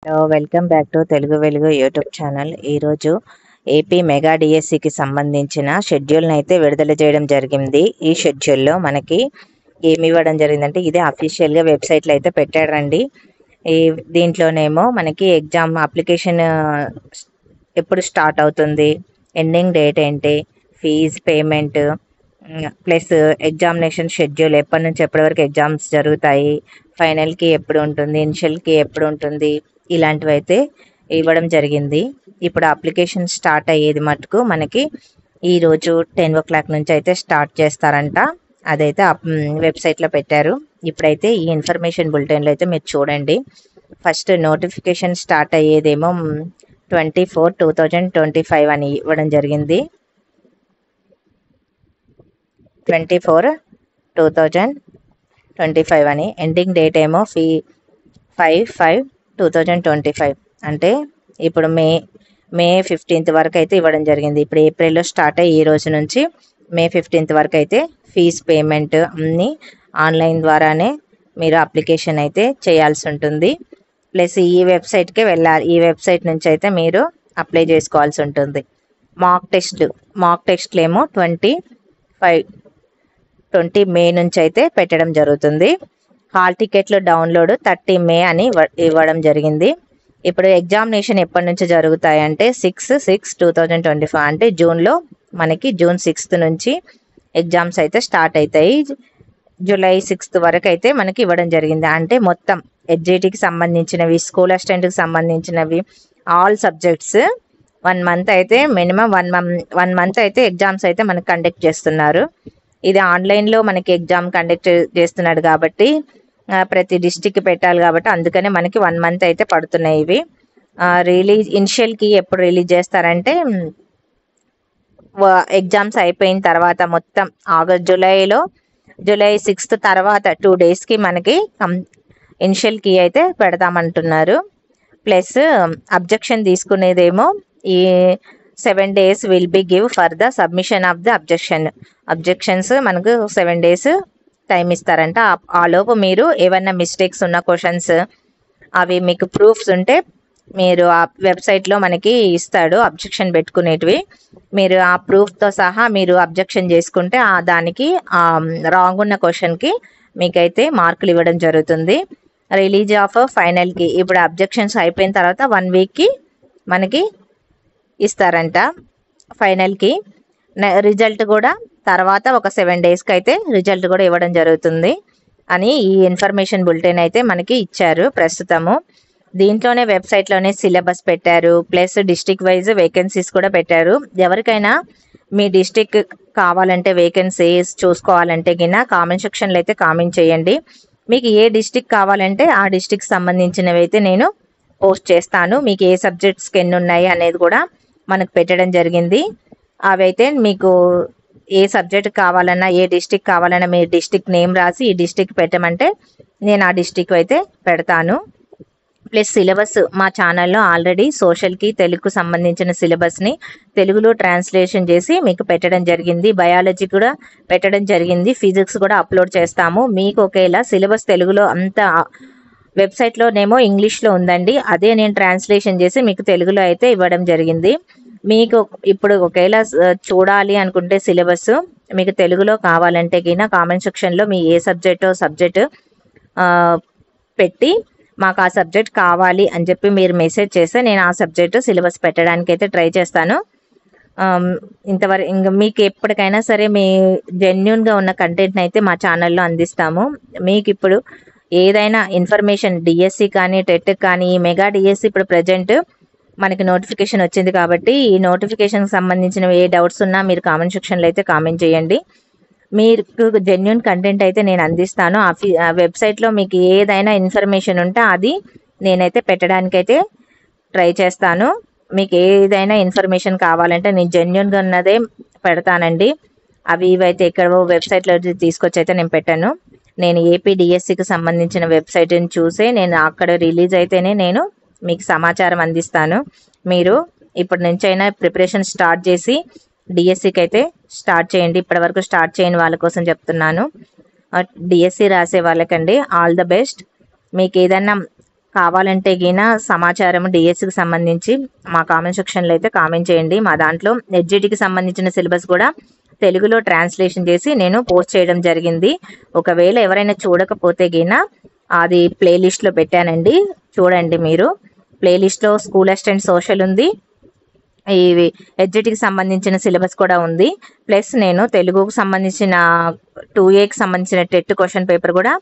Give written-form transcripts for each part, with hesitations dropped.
Welcome back to Telugu వెలుగు YouTube channel. ఈరోజు AP mega డిఎస్సికి సంబంధించిన షెడ్యూల్ని అయితే విడుదల చేయడం జరిగింది. ఈ షెడ్యూల్లో మనకి ఏమి ఇవ్వడం జరిగిందంటే ఇదే అఫీషియల్గా వెబ్సైట్లో అయితే పెట్టారండి. ఈ దీంట్లోనేమో మనకి ఎగ్జామ్ అప్లికేషన్ ఎప్పుడు స్టార్ట్ అవుతుంది, ఎండింగ్ డేట్ ఏంటి, fees payment, plus examination schedule ఎప్పటి నుంచి ఎప్పటి వరకు ఎగ్జామ్స్ జరుగుతాయి, ఫైనల్కి ఎప్పుడు ఉంటుంది, ఇనిషియల్కి ఎప్పుడు ఉంటుంది, ఇలాంటివి అయితే ఇవ్వడం జరిగింది. ఇప్పుడు అప్లికేషన్ స్టార్ట్ అయ్యేది మటుకు మనకి ఈరోజు 10 o'clock నుంచి అయితే స్టార్ట్ చేస్తారంట. అదైతే వెబ్సైట్లో పెట్టారు. ఇప్పుడైతే ఈ ఇన్ఫర్మేషన్ బులెటిన్లో అయితే మీరు చూడండి. ఫస్ట్ నోటిఫికేషన్ స్టార్ట్ అయ్యేదేమో 24/2025 అని ఇవ్వడం జరిగింది. 24/2025 అని. ఎండింగ్ డేట్ ఏమో 5/5/2025 అంటే ఇప్పుడు మే 15th వరకు అయితే ఇవ్వడం జరిగింది. ఇప్పుడు ఏప్రిల్లో స్టార్ట్ అయ్యి ఈ రోజు నుంచి మే 15th వరకు అయితే ఫీజ్ పేమెంట్ అన్నీ ఆన్లైన్ ద్వారానే మీరు అప్లికేషన్ అయితే చేయాల్సి ఉంటుంది. ప్లస్ ఈ వెబ్సైట్కే వెళ్ళాలి. ఈ వెబ్సైట్ నుంచి అయితే మీరు అప్లై చేసుకోవాల్సి ఉంటుంది. మాక్ టెస్ట్లు ఏమో 20 మే నుంచి అయితే పెట్టడం జరుగుతుంది. హాల్ టికెట్లు డౌన్లోడ్ 30 మే అని ఇవ్వడం జరిగింది. ఇప్పుడు ఎగ్జామినేషన్ ఎప్పటి నుంచి జరుగుతాయంటే 6/6/2025 అంటే జూన్లో మనకి జూన్ 6th నుంచి ఎగ్జామ్స్ అయితే స్టార్ట్ అవుతాయి. జూలై 6th వరకు అయితే మనకి ఇవ్వడం జరిగింది. అంటే మొత్తం ఎడ్జిటికి సంబంధించినవి, స్కూల్ అసిస్టెంట్కి సంబంధించినవి, ఆల్ సబ్జెక్ట్స్ 1 month అయితే మినిమం 1 month అయితే ఎగ్జామ్స్ అయితే మనకి కండక్ట్ చేస్తున్నారు. ఇది ఆన్లైన్లో మనకి ఎగ్జామ్ కండక్ట్ చేస్తున్నాడు కాబట్టి ప్రతి డిస్టిక్కి పెట్టాలి కాబట్టి అందుకనే మనకి 1 month అయితే పడుతున్నాయి. ఇవి ఇనిషియల్కి ఎప్పుడు రిలీజ్ చేస్తారంటే ఎగ్జామ్స్ అయిపోయిన తర్వాత మొత్తం జూలై 6th తర్వాత 2 daysకి మనకి ఇనిషియల్ కీ అయితే పెడతామంటున్నారు. ప్లస్ అబ్జెక్షన్ తీసుకునేదేమో ఈ 7 days will be give for the submission of the objections మనకు 7 days టైం ఇస్తారంట. ఆలోపు మీరు ఏమన్నా మిస్టేక్స్ ఉన్న క్వశ్చన్స్ అవి మీకు ప్రూఫ్స్ ఉంటే మీరు ఆ వెబ్సైట్లో మనకి ఇస్తాడు అబ్జెక్షన్ పెట్టుకునేటివి. మీరు ఆ ప్రూఫ్తో సహా మీరు అబ్జెక్షన్ చేసుకుంటే దానికి రాంగ్ ఉన్న క్వశ్చన్కి మీకైతే మార్కులు ఇవ్వడం జరుగుతుంది. రిలీజ్ ఆఫ్ ఫైనల్కి ఇప్పుడు అబ్జెక్షన్స్ అయిపోయిన తర్వాత 1 weekకి మనకి ఇస్తారంట. ఫైనల్కి రిజల్ట్ కూడా తర్వాత ఒక 7 daysకి అయితే రిజల్ట్ కూడా ఇవ్వడం జరుగుతుంది అని ఈ ఇన్ఫర్మేషన్ బులెటిన్ అయితే మనకి ఇచ్చారు ప్రస్తుతము. దీంట్లోనే వెబ్సైట్లోనే సిలబస్ పెట్టారు. ప్లస్ డిస్టిక్ వైజ్ వేకెన్సీస్ కూడా పెట్టారు. ఎవరికైనా మీ డిస్టిక్ కావాలంటే వేకెన్సీస్ చూసుకోవాలంటే కింద కామెంట్ సెక్షన్లో అయితే కామెంట్ చేయండి. మీకు ఏ డిస్టిక్ కావాలంటే ఆ డిస్టిక్ సంబంధించినవి అయితే నేను పోస్ట్ చేస్తాను. మీకు ఏ సబ్జెక్ట్స్కి ఎన్ని ఉన్నాయి అనేది కూడా మనకు పెట్టడం జరిగింది. అవి అయితే మీకు ఏ సబ్జెక్ట్ కావాలన్నా ఏ డిస్టిక్ కావాలన్నా మీ డిస్టిక్ నేమ్ రాసి ఈ డిస్టిక్ పెట్టమంటే నేను ఆ డిస్టిక్ అయితే పెడతాను. ప్లస్ సిలబస్ మా ఛానల్లో ఆల్రెడీ సోషల్కి తెలుగుకు సంబంధించిన సిలబస్ని తెలుగులో ట్రాన్స్లేషన్ చేసి మీకు పెట్టడం జరిగింది. బయాలజీ కూడా పెట్టడం జరిగింది. ఫిజిక్స్ కూడా అప్లోడ్ చేస్తాము. మీకు ఒకేలా సిలబస్ తెలుగులో అంత వెబ్సైట్లోనేమో ఇంగ్లీష్లో ఉందండి. అదే నేను ట్రాన్స్లేషన్ చేసి మీకు తెలుగులో అయితే ఇవ్వడం జరిగింది. మీకు ఇప్పుడు ఒకేలా చూడాలి అనుకుంటే సిలబస్ మీకు తెలుగులో కావాలంటే కింద కామెంట్ సెక్షన్లో మీ ఏ సబ్జెక్ట్ పెట్టి మాకు ఆ సబ్జెక్ట్ కావాలి అని చెప్పి మీరు మెసేజ్ చేస్తే నేను ఆ సబ్జెక్టు సిలబస్ పెట్టడానికి అయితే ట్రై చేస్తాను. ఇంతవరకు ఇంకా మీకు ఎప్పటికైనా సరే మీ జెన్యున్గా ఉన్న కంటెంట్ని అయితే మా ఛానల్లో అందిస్తాము. మీకు ఇప్పుడు ఏదైనా ఇన్ఫర్మేషన్ డిఎస్సి కానీ టెట్ కానీ ఈ మెగా డిఎస్సి ఇప్పుడు ప్రజెంట్ మనకి నోటిఫికేషన్ వచ్చింది కాబట్టి ఈ నోటిఫికేషన్కి సంబంధించిన ఏ డౌట్స్ ఉన్నా మీరు కామెంట్ సెక్షన్లో అయితే కామెంట్ చేయండి. మీకు జెన్యున్ కంటెంట్ అయితే నేను అందిస్తాను. ఆ వెబ్సైట్లో మీకు ఏదైనా ఇన్ఫర్మేషన్ ఉంటే అది నేనైతే పెట్టడానికైతే ట్రై చేస్తాను. మీకు ఏదైనా ఇన్ఫర్మేషన్ కావాలంటే నేను జెన్యున్గా ఉన్నదే పెడతానండి. ఇవైతే ఎక్కడో వెబ్సైట్లో తీసుకొచ్చి అయితే నేను పెట్టాను. నేను ఏపీ డిఎస్సికి సంబంధించిన వెబ్సైట్ని చూసే నేను అక్కడ రిలీజ్ అయితేనే నేను మీకు సమాచారం అందిస్తాను. మీరు ఇప్పటి నుంచి అయినా ప్రిపరేషన్ స్టార్ట్ చేసి డిఎస్సికి అయితే స్టార్ట్ చేయండి. ఇప్పటి వరకు స్టార్ట్ చేయని వాళ్ళ కోసం చెప్తున్నాను. డిఎస్సి రాసే వాళ్ళకండి ఆల్ ద బెస్ట్. మీకు ఏదన్నా కావాలంటే గిన సమాచారం డిఎస్సికి సంబంధించి మా కామెంట్ సెక్షన్లో అయితే కామెంట్ చేయండి. మా దాంట్లో ఎడ్జిటికి సంబంధించిన సిలబస్ కూడా తెలుగులో ట్రాన్స్లేషన్ చేసి నేను పోస్ట్ చేయడం జరిగింది. ఒకవేళ ఎవరైనా చూడకపోతే గిన అది ప్లేలిస్ట్లో పెట్టానండి, చూడండి. మీరు ప్లేలిస్ట్లో స్కూల్ అసిస్టెంట్ సోషల్ ఉంది, ఇవి ఎడ్జిటికి సంబంధించిన సిలబస్ కూడా ఉంది. ప్లస్ నేను తెలుగుకు సంబంధించిన 2Aకి సంబంధించిన టెట్ క్వశ్చన్ పేపర్ కూడా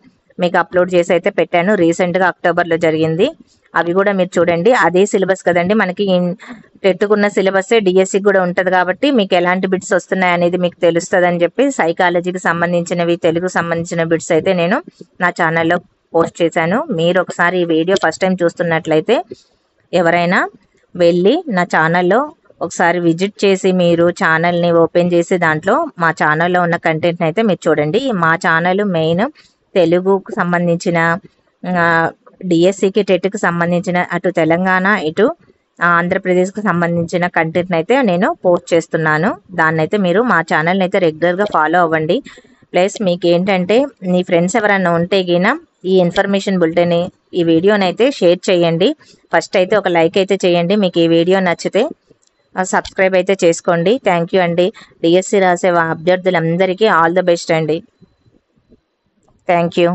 మీకు అప్లోడ్ చేసి అయితే పెట్టాను. రీసెంట్గా అక్టోబర్లో జరిగింది. అవి కూడా మీరు చూడండి. అదే సిలబస్ కదండి, మనకి టెట్టుకున్న సిలబసే డిఎస్సికి కూడా ఉంటుంది కాబట్టి మీకు ఎలాంటి బిట్స్ వస్తున్నాయి అనేది మీకు తెలుస్తుంది అని చెప్పి సైకాలజీకి సంబంధించినవి, తెలుగు సంబంధించిన బిట్స్ అయితే నేను నా ఛానల్లో పోస్ట్ చేశాను. మీరు ఒకసారి ఈ వీడియో ఫస్ట్ టైం చూస్తున్నట్లయితే ఎవరైనా వెళ్ళి నా ఛానల్లో ఒకసారి విజిట్ చేసి మీరు ఛానల్ని ఓపెన్ చేసి దాంట్లో మా ఛానల్లో ఉన్న కంటెంట్ని అయితే మీరు చూడండి. మా ఛానల్ మెయిన్ తెలుగుకు సంబంధించిన డిఎస్సికి టెట్కి సంబంధించిన అటు తెలంగాణ ఇటు ఆంధ్రప్రదేశ్కి సంబంధించిన కంటెంట్ని అయితే నేను పోస్ట్ చేస్తున్నాను. దాన్ని అయితే మీరు మా ఛానల్ని అయితే రెగ్యులర్గా ఫాలో అవ్వండి. ప్లస్ మీకు ఏంటంటే మీ ఫ్రెండ్స్ ఎవరైనా ఉంటే గిన ఈ ఇన్ఫర్మేషన్ బులెటిన్ ఈ వీడియోని అయితే షేర్ చేయండి. ఫస్ట్ అయితే ఒక లైక్ అయితే చేయండి. మీకు ఈ వీడియో నచ్చితే సబ్స్క్రైబ్ అయితే చేసుకోండి. థ్యాంక్ యూ అండి. డిఎస్సి రాసే అభ్యర్థులందరికీ ఆల్ ద బెస్ట్ అండి. Thank you.